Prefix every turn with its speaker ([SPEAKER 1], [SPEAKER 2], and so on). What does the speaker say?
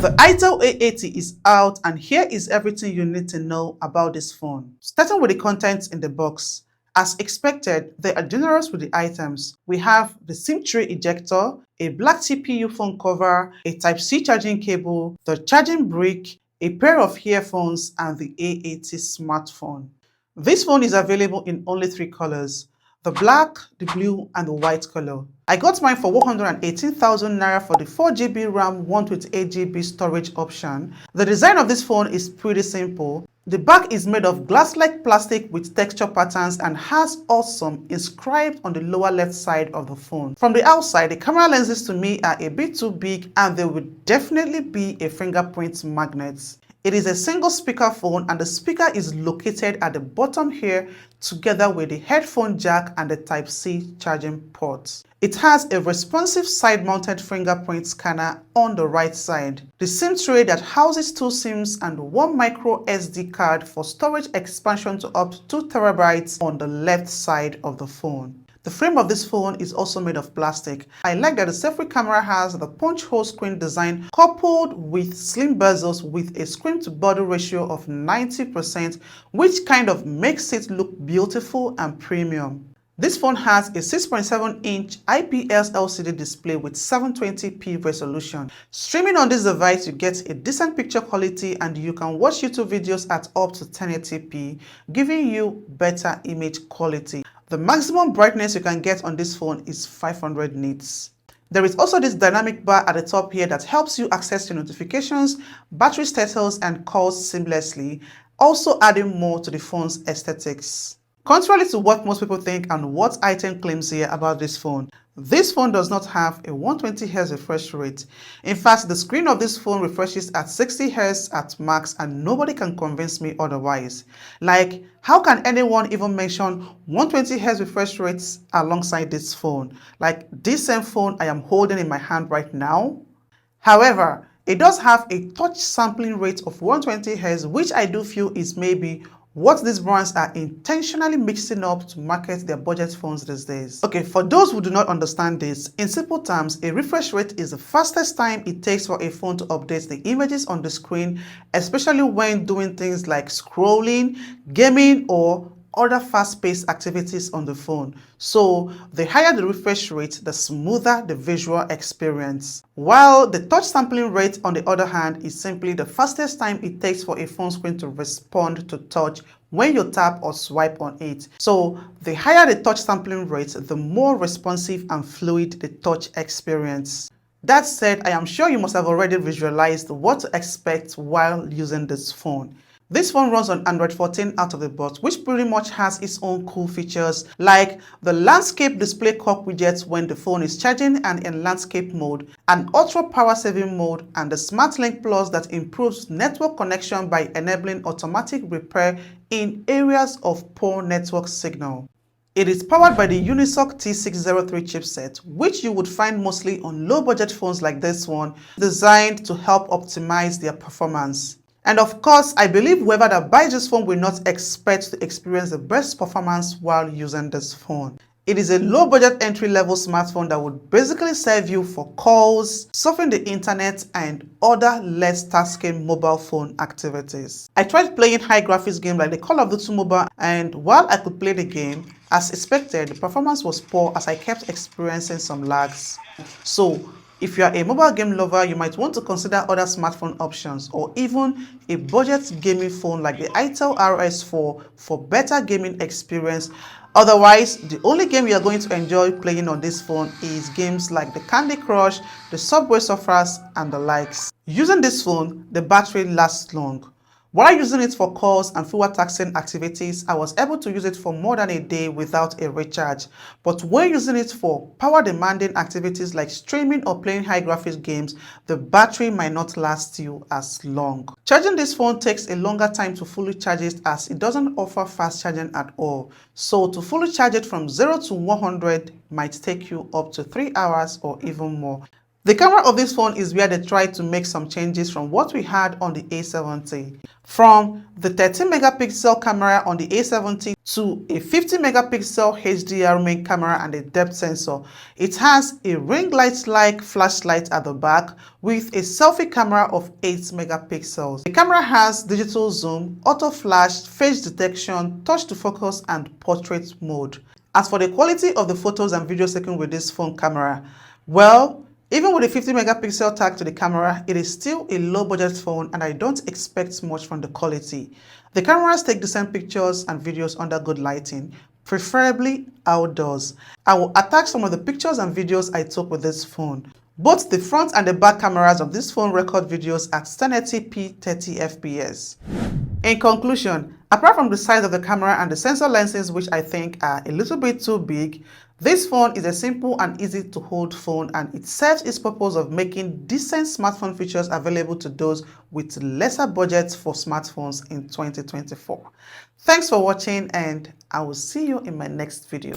[SPEAKER 1] The Itel A80 is out, and here is everything you need to know about this phone. Starting with the contents in the box. As expected, they are generous with the items. We have the SIM tray ejector, a black CPU phone cover, a Type-C charging cable, the charging brick, a pair of earphones, and the A80 smartphone. This phone is available in only 3 colors: the black, the blue, and the white color. I got mine for 118,000 naira for the 4GB RAM, 128GB storage option. The design of this phone is pretty simple. The back is made of glass-like plastic with texture patterns and has awesome inscribed on the lower left side of the phone. From the outside, the camera lenses to me are a bit too big, and there would definitely be a fingerprint magnet. It is a single speaker phone, and the speaker is located at the bottom here together with the headphone jack and the Type-C charging port. It has a responsive side-mounted fingerprint scanner on the right side. The SIM tray that houses 2 SIMs and 1 micro SD card for storage expansion to up to 2 TB on the left side of the phone. The frame of this phone is also made of plastic. I like that the selfie camera has the punch hole screen design coupled with slim bezels with a screen to body ratio of 90%, which kind of makes it look beautiful and premium. This phone has a 6.7-inch IPS LCD display with 720p resolution. Streaming on this device, you get a decent picture quality, and you can watch YouTube videos at up to 1080p, giving you better image quality. The maximum brightness you can get on this phone is 500 nits. There is also this dynamic bar at the top here that helps you access your notifications, battery status, and calls seamlessly, also adding more to the phone's aesthetics. Contrary to what most people think and what Itel claims here about this phone does not have a 120Hz refresh rate. In fact, the screen of this phone refreshes at 60Hz at max, and nobody can convince me otherwise. Like, how can anyone even mention 120Hz refresh rates alongside this phone? Like this same phone I am holding in my hand right now? However, it does have a touch sampling rate of 120Hz, which I do feel is maybe what these brands are intentionally mixing up to market their budget phones these days. Okay, for those who do not understand this, in simple terms, a refresh rate is the fastest time it takes for a phone to update the images on the screen, especially when doing things like scrolling, gaming, or other fast-paced activities on the phone. So the higher the refresh rate, the smoother the visual experience. While the touch sampling rate, on the other hand, is simply the fastest time it takes for a phone screen to respond to touch when you tap or swipe on it. So the higher the touch sampling rate, the more responsive and fluid the touch experience. That said, I am sure you must have already visualized what to expect while using this phone. This phone runs on Android 14 out of the box, which pretty much has its own cool features like the landscape display clock widgets when the phone is charging and in landscape mode, an ultra power saving mode, and the Smart Link Plus that improves network connection by enabling automatic repair in areas of poor network signal. It is powered by the Unisoc T603 chipset, which you would find mostly on low-budget phones like this one, designed to help optimize their performance. And of course, I believe whoever that buys this phone will not expect to experience the best performance while using this phone. It is a low-budget entry-level smartphone that would basically serve you for calls, surfing the internet, and other less tasking mobile phone activities. I tried playing high graphics games like the Call of Duty mobile, and while I could play the game, as expected, the performance was poor as I kept experiencing some lags. So, if you are a mobile game lover, you might want to consider other smartphone options or even a budget gaming phone like the Itel RS4 for better gaming experience. Otherwise, the only game you are going to enjoy playing on this phone is games like the Candy Crush, the Subway Surfers, and the likes. Using this phone, the battery lasts long. While using it for calls and fewer taxing activities, I was able to use it for more than a day without a recharge. But when using it for power-demanding activities like streaming or playing high graphics games, the battery might not last you as long. Charging this phone takes a longer time to fully charge it as it doesn't offer fast charging at all. So to fully charge it from 0 to 100 might take you up to 3 hours or even more. The camera of this phone is where they tried to make some changes from what we had on the A70. From the 13 megapixel camera on the A70 to a 50 megapixel HDR main camera and a depth sensor, it has a ring light-like flashlight at the back with a selfie camera of 8 megapixels. The camera has digital zoom, auto flash, face detection, touch to focus, and portrait mode. As for the quality of the photos and videos taken with this phone camera, well, even with a 50 megapixel tag to the camera, it is still a low budget phone and I don't expect much from the quality. The cameras take decent pictures and videos under good lighting, preferably outdoors. I will attach some of the pictures and videos I took with this phone. Both the front and the back cameras of this phone record videos at 1080p 30 fps. In conclusion, apart from the size of the camera and the sensor lenses, which I think are a little bit too big, this phone is a simple and easy to hold phone and it serves its purpose of making decent smartphone features available to those with lesser budgets for smartphones in 2024. Thanks for watching and I will see you in my next video.